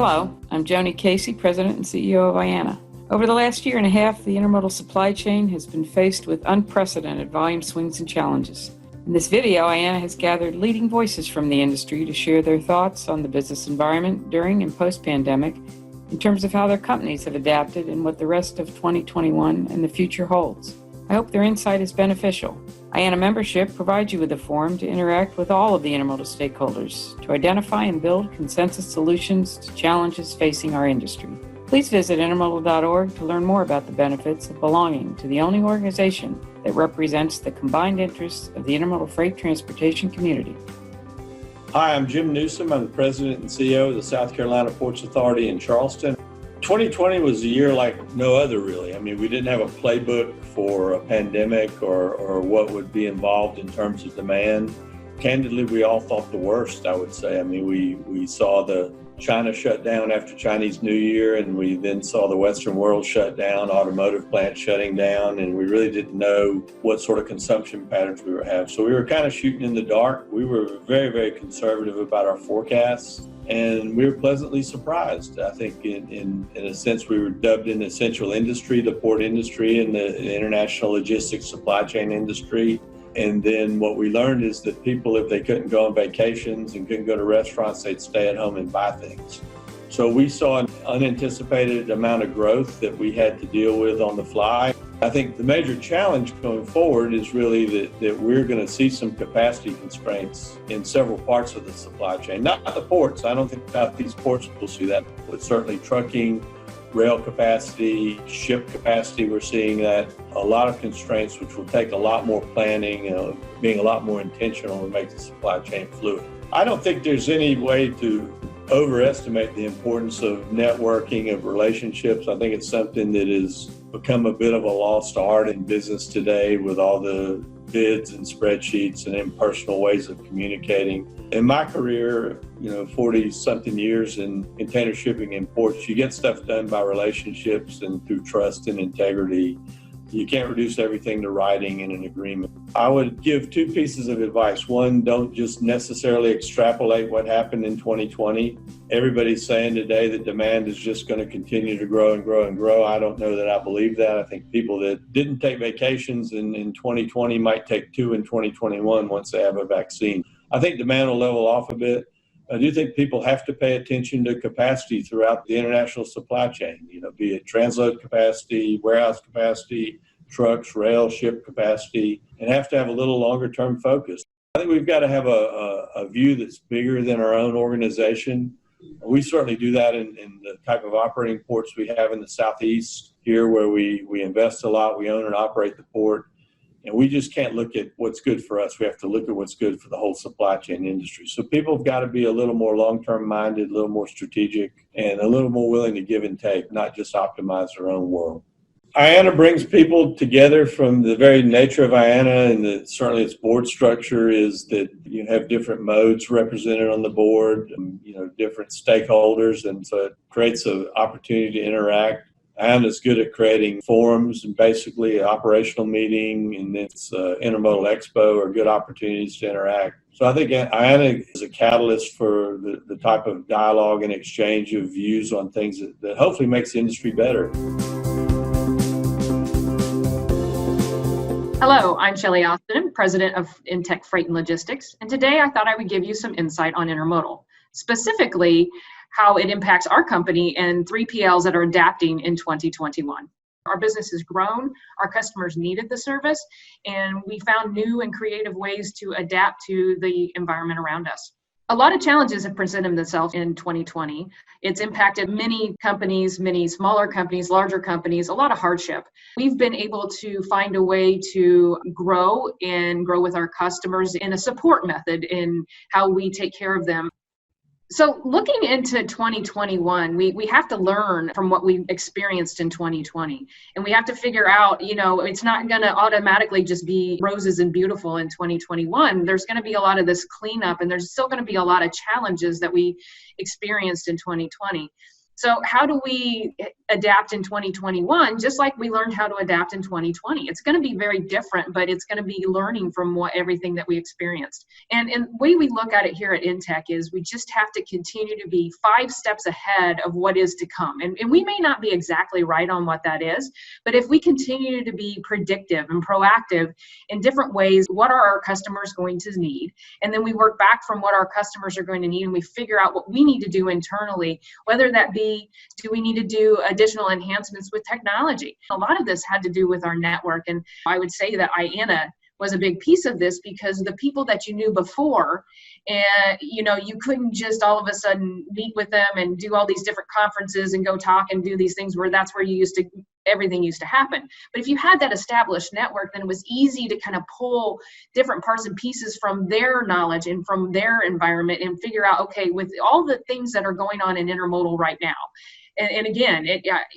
Hello, I'm Joni Casey, President and CEO of IANA. Over the last year and a half, the intermodal supply chain has been faced with unprecedented volume swings and challenges. In this video, IANA has gathered leading voices from the industry to share their thoughts on the business environment during and post-pandemic in terms of how their companies have adapted and what the rest of 2021 and the future holds. I hope their insight is beneficial. IANA membership provides you with a forum to interact with all of the intermodal stakeholders to identify and build consensus solutions to challenges facing our industry. Please visit intermodal.org to learn more about the benefits of belonging to the only organization that represents the combined interests of the intermodal freight transportation community. Hi, I'm Jim Newsome. I'm the President and CEO of the South Carolina Ports Authority in Charleston. 2020 was a year like no other, really. I mean, we didn't have a playbook for a pandemic or what would be involved in terms of demand. Candidly, we all thought the worst, I would say. I mean, we saw the China shut down after Chinese New Year, and we then saw the Western world shut down, automotive plants shutting down, and we really didn't know what sort of consumption patterns we were having. So we were kind of shooting in the dark. We were very, very conservative about our forecasts, and we were pleasantly surprised. I think in a sense, we were dubbed an essential industry, the port industry and the international logistics supply chain industry. And then what we learned is that people, if they couldn't go on vacations and couldn't go to restaurants, they'd stay at home and buy things. So we saw an unanticipated amount of growth that we had to deal with on the fly. I think the major challenge going forward is really that we're going to see some capacity constraints in several parts of the supply chain. Not the ports. I don't think Southeast ports will see that, but certainly trucking, rail capacity, ship capacity, we're seeing that. A lot of constraints, which will take a lot more planning, being a lot more intentional to make the supply chain fluid. I don't think there's any way to overestimate the importance of networking, of relationships. I think it's something that has become a bit of a lost art in business today with all the bids and spreadsheets and impersonal ways of communicating. In my career, 40-something years in container shipping and ports, you get stuff done by relationships and through trust and integrity. You can't reduce everything to writing in an agreement. I would give two pieces of advice. One, don't just necessarily extrapolate what happened in 2020. Everybody's saying today that demand is just going to continue to grow and grow and grow. I don't know that I believe that. I think people that didn't take vacations in 2020 might take two in 2021 once they have a vaccine. I think demand will level off a bit. I do think people have to pay attention to capacity throughout the international supply chain, be it transload capacity, warehouse capacity, trucks, rail, ship capacity, and have to have a little longer term focus. I think we've got to have a view that's bigger than our own organization. We certainly do that in the type of operating ports we have in the Southeast here, where we invest a lot, we own and operate the port. And we just can't look at what's good for us. We have to look at what's good for the whole supply chain industry. So people have got to be a little more long-term minded, a little more strategic, and a little more willing to give and take, not just optimize their own world. IANA brings people together from the very nature of IANA, and certainly its board structure is that you have different modes represented on the board, different stakeholders, and so it creates an opportunity to interact. IANA is good at creating forums and basically an operational meeting, and its Intermodal Expo are good opportunities to interact. So I think IANA is a catalyst for the type of dialogue and exchange of views on things that hopefully makes the industry better. Hello, I'm Shelli Austin, President of InTek Freight and Logistics, and today I thought I would give you some insight on intermodal, specifically how it impacts our company and 3PLs that are adapting in 2021. Our business has grown, our customers needed the service, and we found new and creative ways to adapt to the environment around us. A lot of challenges have presented themselves in 2020. It's impacted many companies, many smaller companies, larger companies, a lot of hardship. We've been able to find a way to grow with our customers in a support method in how we take care of them. So looking into 2021, we have to learn from what we experienced in 2020. And we have to figure out, it's not going to automatically just be roses and beautiful in 2021. There's going to be a lot of this cleanup, and there's still going to be a lot of challenges that we experienced in 2020. So how do we adapt in 2021, just like we learned how to adapt in 2020? It's going to be very different, but it's going to be learning from everything that we experienced. And the way we look at it here at InTek is we just have to continue to be 5 steps ahead of what is to come. And we may not be exactly right on what that is, but if we continue to be predictive and proactive in different ways, what are our customers going to need? And then we work back from what our customers are going to need, and we figure out what we need to do internally, whether that be, do we need to do additional enhancements with technology? A lot of this had to do with our network, and I would say that IANA was a big piece of this, because the people that you knew before, and you couldn't just all of a sudden meet with them and do all these different conferences and go talk and do these things where that's where everything used to happen. But if you had that established network, then it was easy to kind of pull different parts and pieces from their knowledge and from their environment and figure out, okay, with all the things that are going on in intermodal right now. And again,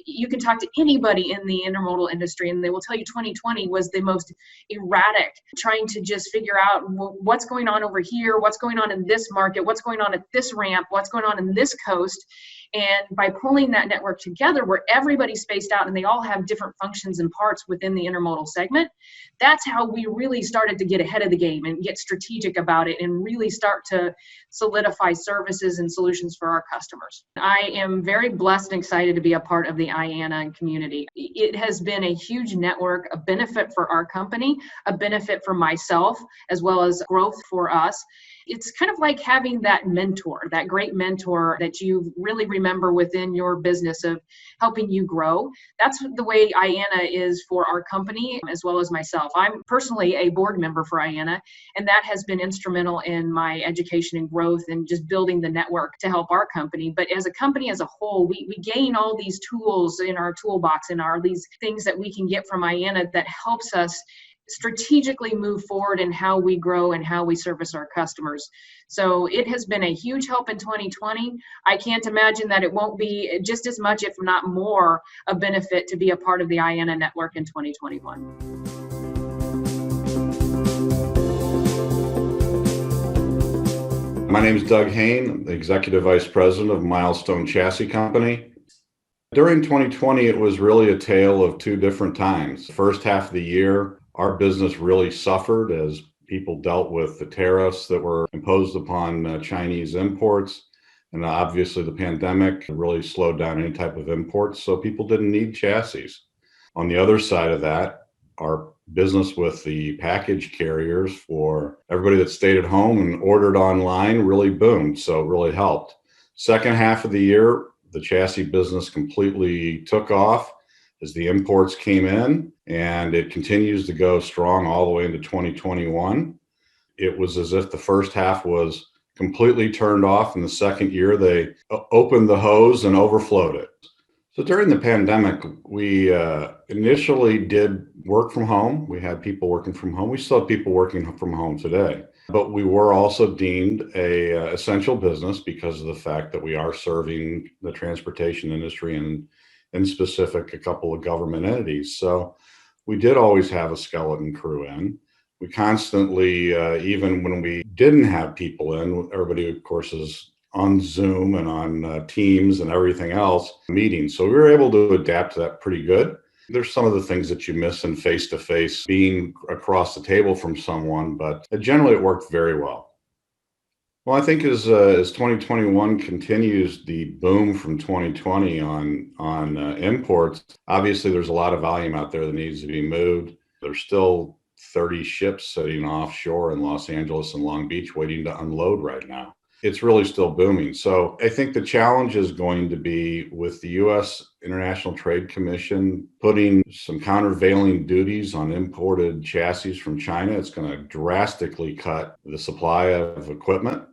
you can talk to anybody in the intermodal industry and they will tell you 2020 was the most erratic, trying to just figure out what's going on over here, what's going on in this market, what's going on at this ramp, what's going on in this coast. And by pulling that network together where everybody's spaced out and they all have different functions and parts within the intermodal segment, that's how we really started to get ahead of the game and get strategic about it and really start to solidify services and solutions for our customers. I am very blessed and excited to be a part of the IANA community. It has been a huge network, a benefit for our company, a benefit for myself, as well as growth for us. It's kind of like having that mentor, that great mentor that you really remember within your business of helping you grow. That's the way IANA is for our company as well as myself. I'm personally a board member for IANA, and that has been instrumental in my education and growth and just building the network to help our company. But as a company as a whole, we gain all these tools in our toolbox and these things that we can get from IANA that helps us strategically move forward in how we grow and how we service our customers. So it has been a huge help in 2020. I can't imagine that it won't be just as much, if not more, a benefit to be a part of the IANA network in 2021. My name is Doug Hain. I'm the Executive Vice President of Milestone Chassis Company. During 2020, it was really a tale of 2 different times. The first half of the year, our business really suffered as people dealt with the tariffs that were imposed upon Chinese imports. And obviously the pandemic really slowed down any type of imports, so people didn't need chassis. On the other side of that, our business with the package carriers for everybody that stayed at home and ordered online really boomed, so it really helped. Second half of the year, the chassis business completely took off as the imports came in, and it continues to go strong all the way into 2021. It was as if the first half was completely turned off, and the second year they opened the hose and overflowed it. So during the pandemic, we initially did work from home. We had people working from home. We still have people working from home today. But we were also deemed a essential business because of the fact that we are serving the transportation industry and in specific, a couple of government entities. So we did always have a skeleton crew in. We constantly, even when we didn't have people in, everybody, of course, is on Zoom and on Teams and everything else, meetings. So we were able to adapt to that pretty good. There's some of the things that you miss in face-to-face, being across the table from someone, but generally it worked very well. Well, I think as 2021 continues the boom from 2020 on imports, obviously there's a lot of volume out there that needs to be moved. There's still 30 ships sitting offshore in Los Angeles and Long Beach waiting to unload right now. It's really still booming. So I think the challenge is going to be with the U.S. International Trade Commission putting some countervailing duties on imported chassis from China. It's going to drastically cut the supply of equipment.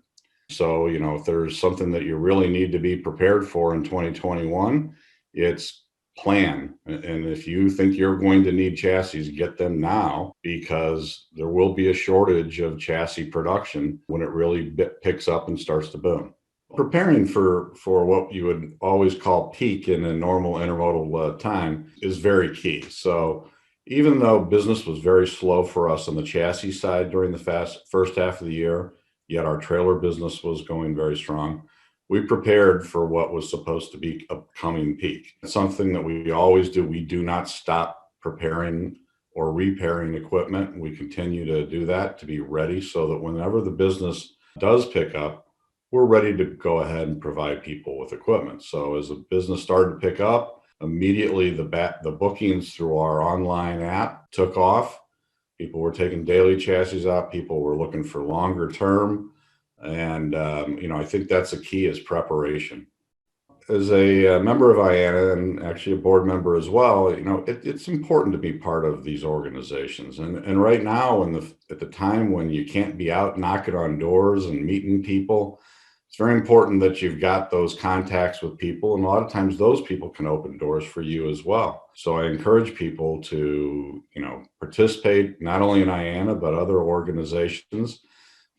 So, if there's something that you really need to be prepared for in 2021, it's plan. And if you think you're going to need chassis, get them now, because there will be a shortage of chassis production when it really picks up and starts to boom. Preparing for what you would always call peak in a normal intermodal time is very key. So even though business was very slow for us on the chassis side during the first half of the year, yet our trailer business was going very strong, we prepared for what was supposed to be a coming peak. It's something that we always do. We do not stop preparing or repairing equipment. We continue to do that to be ready so that whenever the business does pick up, we're ready to go ahead and provide people with equipment. So as the business started to pick up, immediately the bookings through our online app took off. People were taking daily chassis out. People were looking for longer term. And, I think that's a key is preparation. As a member of IANA and actually a board member as well, it's important to be part of these organizations. And right now, at the time when you can't be out knocking on doors and meeting people, it's very important that you've got those contacts with people. And a lot of times those people can open doors for you as well. So I encourage people to, participate not only in IANA, but other organizations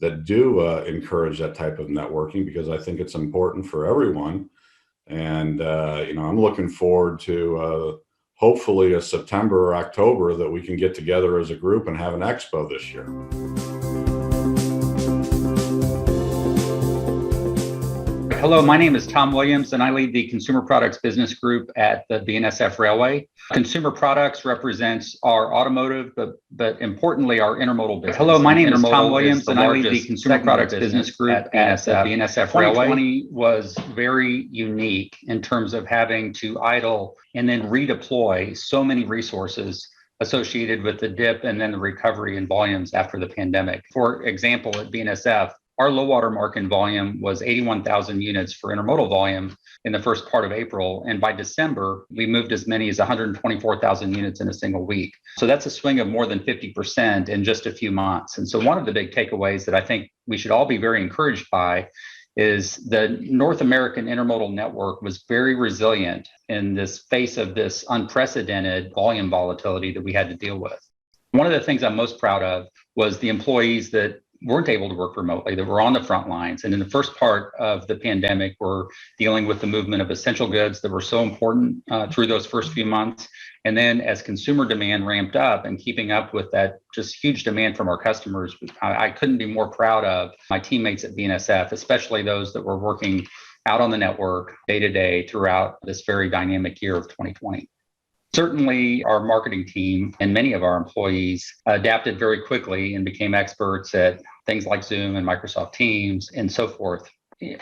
that do encourage that type of networking, because I think it's important for everyone. And, I'm looking forward to hopefully a September or October that we can get together as a group and have an expo this year. Hello, my name is Tom Williams, and I lead the Consumer Products Business Group at the BNSF Railway. Consumer Products represents our automotive, but importantly, our intermodal business. Hello, my name is Tom Williams, and I lead the Consumer Products Business Group at the BNSF Railway. 2020 was very unique in terms of having to idle and then redeploy so many resources associated with the dip and then the recovery in volumes after the pandemic. For example, at BNSF, our low water mark in volume was 81,000 units for intermodal volume in the first part of April. And by December, we moved as many as 124,000 units in a single week. So that's a swing of more than 50% in just a few months. And so one of the big takeaways that I think we should all be very encouraged by is the North American intermodal network was very resilient in this face of this unprecedented volume volatility that we had to deal with. One of the things I'm most proud of was the employees that weren't able to work remotely, that were on the front lines. And in the first part of the pandemic, we're dealing with the movement of essential goods that were so important through those first few months. And then as consumer demand ramped up and keeping up with that just huge demand from our customers, I couldn't be more proud of my teammates at BNSF, especially those that were working out on the network day to day throughout this very dynamic year of 2020. Certainly, our marketing team and many of our employees adapted very quickly and became experts at things like Zoom and Microsoft Teams and so forth.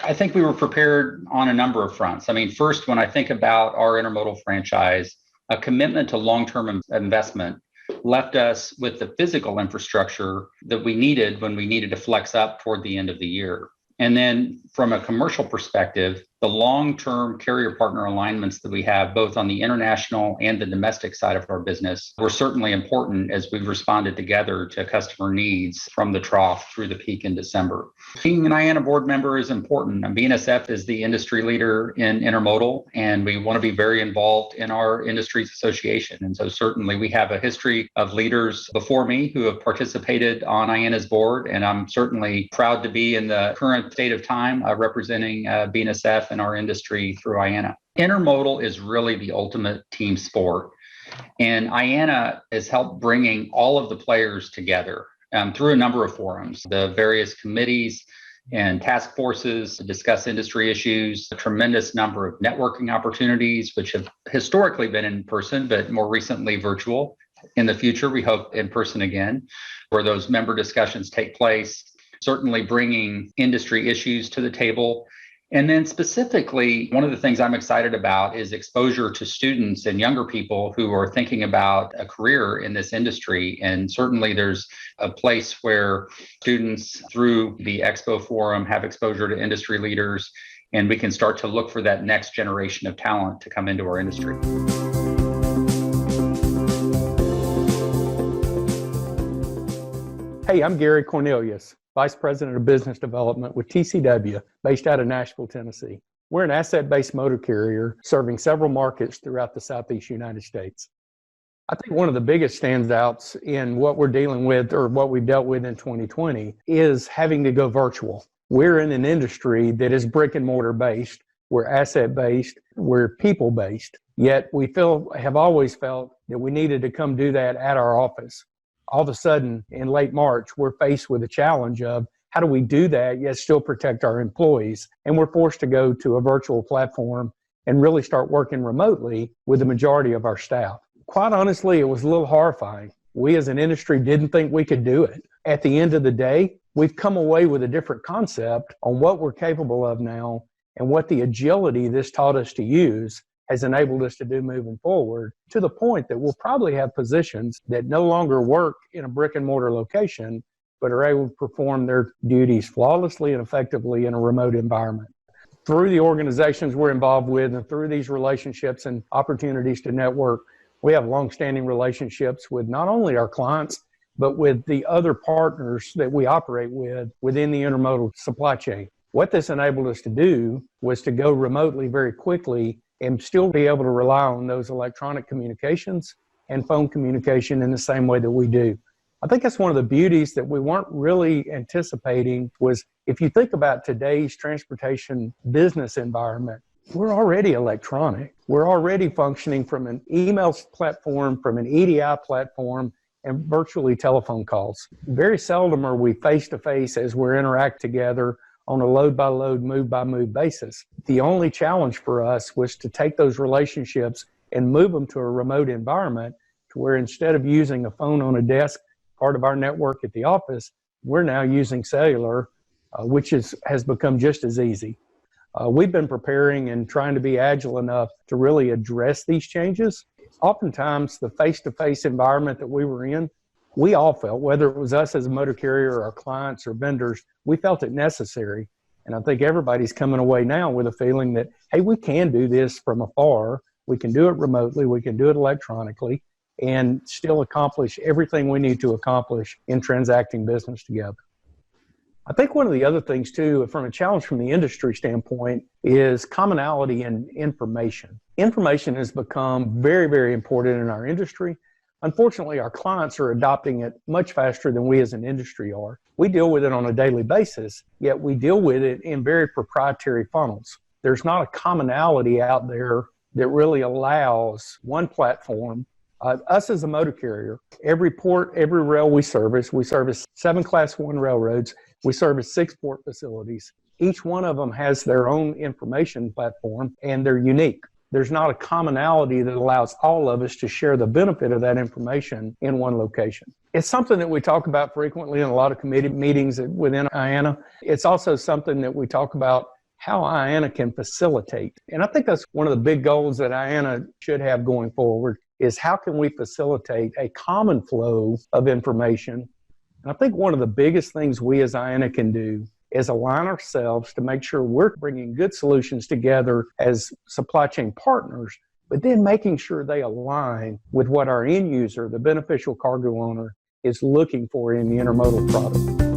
I think we were prepared on a number of fronts. I mean, first, when I think about our intermodal franchise, a commitment to long-term investment left us with the physical infrastructure that we needed when we needed to flex up toward the end of the year. And then from a commercial perspective, the long-term carrier partner alignments that we have both on the international and the domestic side of our business were certainly important as we've responded together to customer needs from the trough through the peak in December. Being an IANA board member is important. And BNSF is the industry leader in intermodal, and we want to be very involved in our industry's association. And so certainly we have a history of leaders before me who have participated on IANA's board, and I'm certainly proud to be in the current state of time representing BNSF and our industry through IANA. Intermodal is really the ultimate team sport, and IANA has helped bringing all of the players together through a number of forums, the various committees and task forces to discuss industry issues, a tremendous number of networking opportunities, which have historically been in person, but more recently virtual. In the future, we hope in person again, where those member discussions take place, certainly bringing industry issues to the table. And then specifically, one of the things I'm excited about is exposure to students and younger people who are thinking about a career in this industry. And certainly there's a place where students through the Expo Forum have exposure to industry leaders, and we can start to look for that next generation of talent to come into our industry. Hey, I'm Gary Cornelius, Vice President of Business Development with TCW, based out of Nashville, Tennessee. We're an asset-based motor carrier serving several markets throughout the Southeast United States. I think one of the biggest standouts in what we're dealing with, or what we've dealt with in 2020, is having to go virtual. We're in an industry that is brick and mortar based, we're asset-based, we're people-based, yet we have always felt that we needed to come do that at our office. All of a sudden, in late March, we're faced with the challenge of how do we do that yet still protect our employees? And we're forced to go to a virtual platform and really start working remotely with the majority of our staff. Quite honestly, it was a little horrifying. We as an industry didn't think we could do it. At the end of the day, we've come away with a different concept on what we're capable of now and what the agility this taught us to use has enabled us to do moving forward, to the point that we'll probably have positions that no longer work in a brick and mortar location, but are able to perform their duties flawlessly and effectively in a remote environment. Through the organizations we're involved with and through these relationships and opportunities to network, we have longstanding relationships with not only our clients, but with the other partners that we operate with within the intermodal supply chain. What this enabled us to do was to go remotely very quickly and still be able to rely on those electronic communications and phone communication in the same way that we do. I think that's one of the beauties that we weren't really anticipating was, if you think about today's transportation business environment, we're already electronic. We're already functioning from an email platform, from an EDI platform, and virtually telephone calls. Very seldom are we face-to-face as we interact together on a load-by-load, move-by-move basis. The only challenge for us was to take those relationships and move them to a remote environment to where instead of using a phone on a desk, part of our network at the office, we're now using cellular, which has become just as easy. We've been preparing and trying to be agile enough to really address these changes. Oftentimes, the face-to-face environment that we were in, we all felt, whether it was us as a motor carrier or our clients or vendors, we felt it necessary. And I think everybody's coming away now with a feeling that, hey, we can do this from afar. We can do it remotely. We can do it electronically and still accomplish everything we need to accomplish in transacting business together. I think one of the other things, too, from a challenge from the industry standpoint, is commonality in information. Information has become very, very important in our industry. Unfortunately, our clients are adopting it much faster than we as an industry are. We deal with it on a daily basis, yet we deal with it in very proprietary funnels. There's not a commonality out there that really allows one platform. Us as a motor carrier, every port, every rail we service 7 Class 1 railroads, we service 6 port facilities. Each one of them has their own information platform, and they're unique. There's not a commonality that allows all of us to share the benefit of that information in one location. It's something that we talk about frequently in a lot of committee meetings within IANA. It's also something that we talk about how IANA can facilitate. And I think that's one of the big goals that IANA should have going forward, is how can we facilitate a common flow of information. And I think one of the biggest things we as IANA can do is align ourselves to make sure we're bringing good solutions together as supply chain partners, but then making sure they align with what our end user, the beneficial cargo owner, is looking for in the intermodal product.